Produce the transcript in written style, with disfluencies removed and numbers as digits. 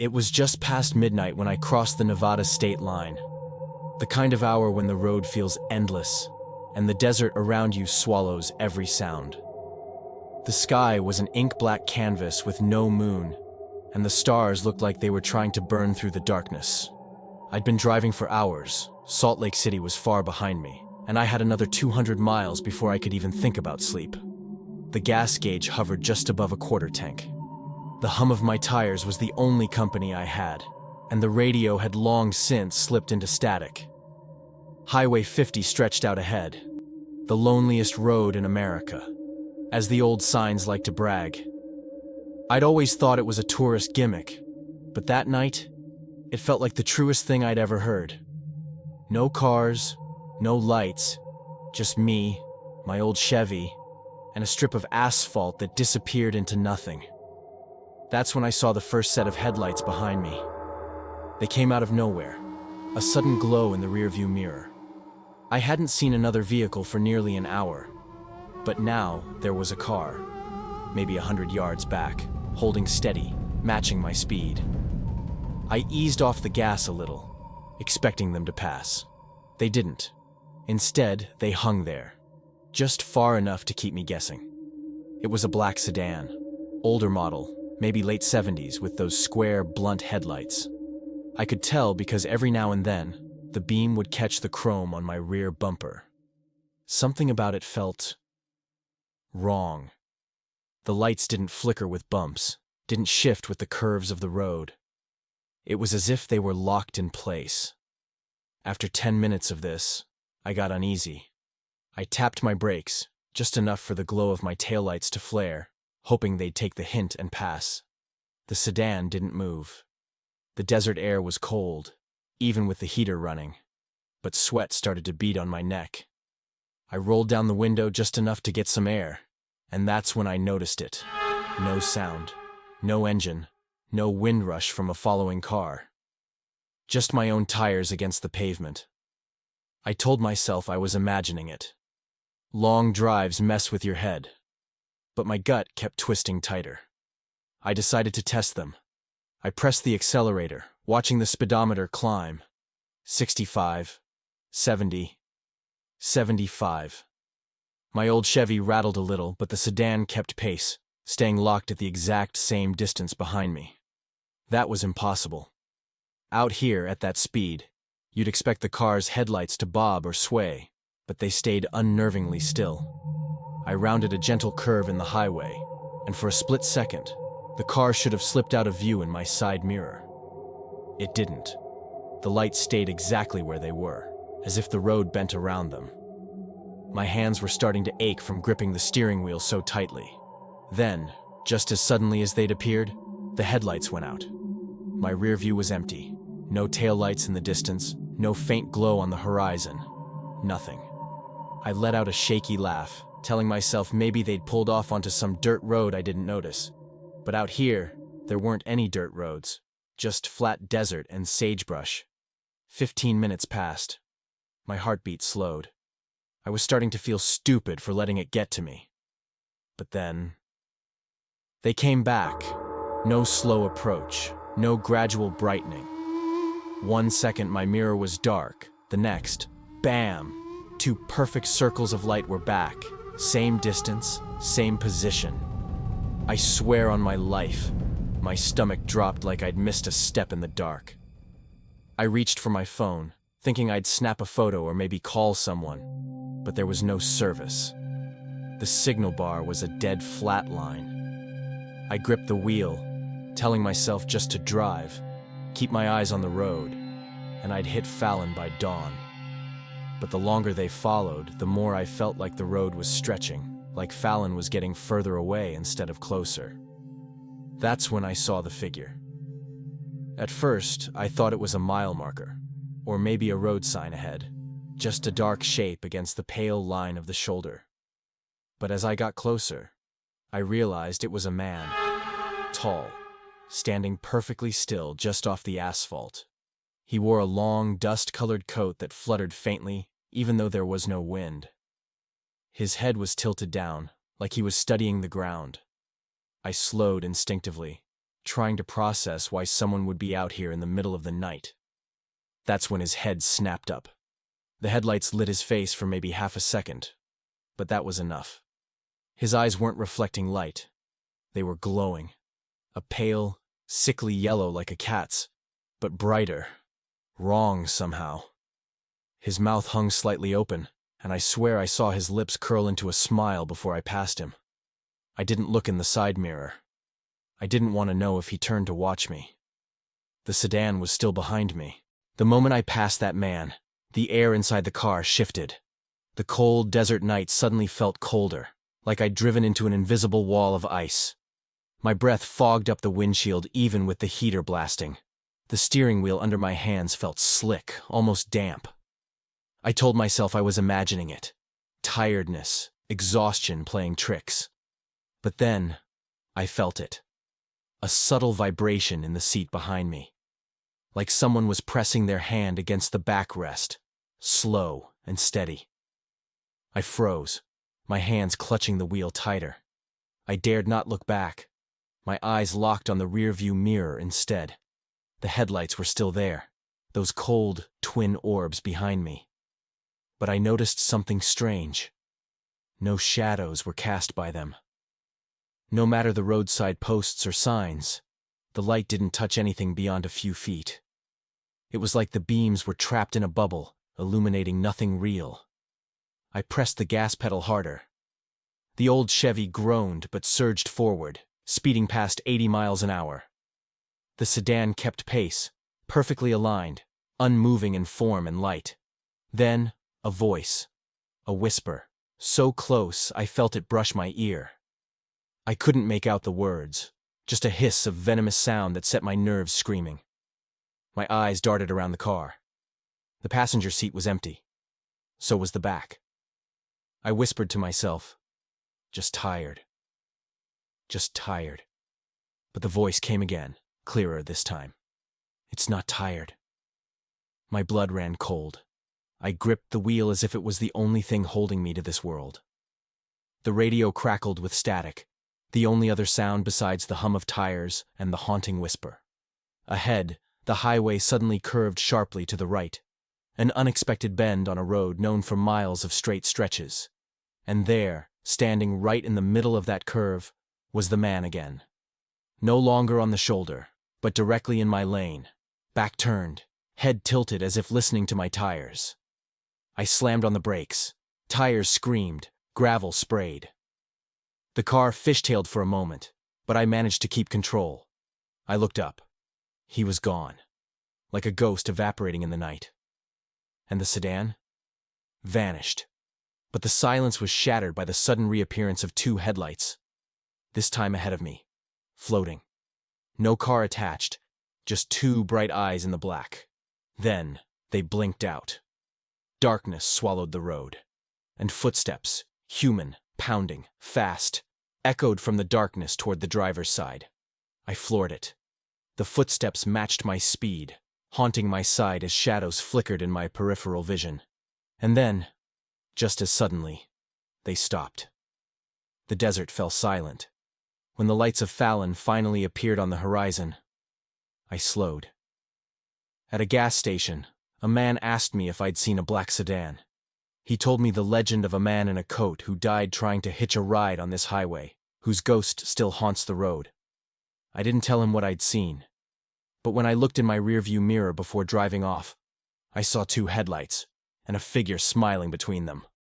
It was just past midnight when I crossed the Nevada state line, the kind of hour when the road feels endless and the desert around you swallows every sound. The sky was an ink-black canvas with no moon, and the stars looked like they were trying to burn through the darkness. I'd been driving for hours. Salt Lake City was far behind me, and I had another 200 miles before I could even think about sleep. The gas gauge hovered just above a quarter tank. The hum of my tires was the only company I had, and the radio had long since slipped into static. Highway 50 stretched out ahead, the loneliest road in America, as the old signs like to brag. I'd always thought it was a tourist gimmick, but that night, it felt like the truest thing I'd ever heard. No cars, no lights, just me, my old Chevy, and a strip of asphalt that disappeared into nothing. That's when I saw the first set of headlights behind me. They came out of nowhere, a sudden glow in the rearview mirror. I hadn't seen another vehicle for nearly an hour, but now there was a car, maybe 100 yards back, holding steady, matching my speed. I eased off the gas a little, expecting them to pass. They didn't. Instead, they hung there, just far enough to keep me guessing. It was a black sedan, older model, maybe late 70s, with those square, blunt headlights. I could tell because every now and then, the beam would catch the chrome on my rear bumper. Something about it felt wrong. The lights didn't flicker with bumps, didn't shift with the curves of the road. It was as if they were locked in place. After 10 minutes of this, I got uneasy. I tapped my brakes, just enough for the glow of my taillights to flare, hoping they'd take the hint and pass. The sedan didn't move. The desert air was cold, even with the heater running, but sweat started to bead on my neck. I rolled down the window just enough to get some air, and that's when I noticed it. No sound, no engine, no wind rush from a following car. Just my own tires against the pavement. I told myself I was imagining it. Long drives mess with your head. But my gut kept twisting tighter. I decided to test them. I pressed the accelerator, watching the speedometer climb. 65, 70, 75. My old Chevy rattled a little, but the sedan kept pace, staying locked at the exact same distance behind me. That was impossible. Out here, at that speed, you'd expect the car's headlights to bob or sway, but they stayed unnervingly still. I rounded a gentle curve in the highway, and for a split second, the car should have slipped out of view in my side mirror. It didn't. The lights stayed exactly where they were, as if the road bent around them. My hands were starting to ache from gripping the steering wheel so tightly. Then, just as suddenly as they'd appeared, the headlights went out. My rear view was empty. No taillights in the distance, no faint glow on the horizon. Nothing. I let out a shaky laugh, telling myself maybe they'd pulled off onto some dirt road I didn't notice. But out here, there weren't any dirt roads, just flat desert and sagebrush. 15 minutes passed. My heartbeat slowed. I was starting to feel stupid for letting it get to me. But then they came back. No slow approach, no gradual brightening. 1 second my mirror was dark, the next, bam! 2 perfect circles of light were back. Same distance, same position. I swear on my life, my stomach dropped like I'd missed a step in the dark. I reached for my phone, thinking I'd snap a photo or maybe call someone, but there was no service. The signal bar was a dead flat line. I gripped the wheel, telling myself just to drive, keep my eyes on the road, and I'd hit Fallon by dawn. But the longer they followed, the more I felt like the road was stretching, like Fallon was getting further away instead of closer. That's when I saw the figure. At first, I thought it was a mile marker, or maybe a road sign ahead, just a dark shape against the pale line of the shoulder. But as I got closer, I realized it was a man, tall, standing perfectly still just off the asphalt. He wore a long, dust-colored coat that fluttered faintly, even though there was no wind. His head was tilted down, like he was studying the ground. I slowed instinctively, trying to process why someone would be out here in the middle of the night. That's when his head snapped up. The headlights lit his face for maybe half a second, but that was enough. His eyes weren't reflecting light. They were glowing. A pale, sickly yellow like a cat's, but brighter. Wrong somehow. His mouth hung slightly open, and I swear I saw his lips curl into a smile before I passed him. I didn't look in the side mirror. I didn't want to know if he turned to watch me. The sedan was still behind me. The moment I passed that man, the air inside the car shifted. The cold desert night suddenly felt colder, like I'd driven into an invisible wall of ice. My breath fogged up the windshield even with the heater blasting. The steering wheel under my hands felt slick, almost damp. I told myself I was imagining it. Tiredness, exhaustion playing tricks. But then, I felt it. A subtle vibration in the seat behind me. Like someone was pressing their hand against the backrest, slow and steady. I froze, my hands clutching the wheel tighter. I dared not look back. My eyes locked on the rearview mirror instead. The headlights were still there, those cold, twin orbs behind me. But I noticed something strange. No shadows were cast by them. No matter the roadside posts or signs, the light didn't touch anything beyond a few feet. It was like the beams were trapped in a bubble, illuminating nothing real. I pressed the gas pedal harder. The old Chevy groaned but surged forward, speeding past 80 miles an hour. The sedan kept pace, perfectly aligned, unmoving in form and light. Then, a voice. A whisper. So close, I felt it brush my ear. I couldn't make out the words, just a hiss of venomous sound that set my nerves screaming. My eyes darted around the car. The passenger seat was empty. So was the back. I whispered to myself, just tired. Just tired. But the voice came again, clearer this time. It's not tired. My blood ran cold. I gripped the wheel as if it was the only thing holding me to this world. The radio crackled with static, the only other sound besides the hum of tires and the haunting whisper. Ahead, the highway suddenly curved sharply to the right, an unexpected bend on a road known for miles of straight stretches. And there, standing right in the middle of that curve, was the man again. No longer on the shoulder, but directly in my lane, back turned, head tilted as if listening to my tires. I slammed on the brakes. Tires screamed, gravel sprayed. The car fishtailed for a moment, but I managed to keep control. I looked up. He was gone, like a ghost evaporating in the night. And the sedan? Vanished. But the silence was shattered by the sudden reappearance of two headlights. This time ahead of me, floating. No car attached, just two bright eyes in the black. Then, they blinked out. Darkness swallowed the road, and footsteps, human, pounding, fast, echoed from the darkness toward the driver's side. I floored it. The footsteps matched my speed, haunting my side as shadows flickered in my peripheral vision. And then, just as suddenly, they stopped. The desert fell silent. When the lights of Fallon finally appeared on the horizon, I slowed. At a gas station, a man asked me if I'd seen a black sedan. He told me the legend of a man in a coat who died trying to hitch a ride on this highway, whose ghost still haunts the road. I didn't tell him what I'd seen. But when I looked in my rearview mirror before driving off, I saw two headlights, and a figure smiling between them.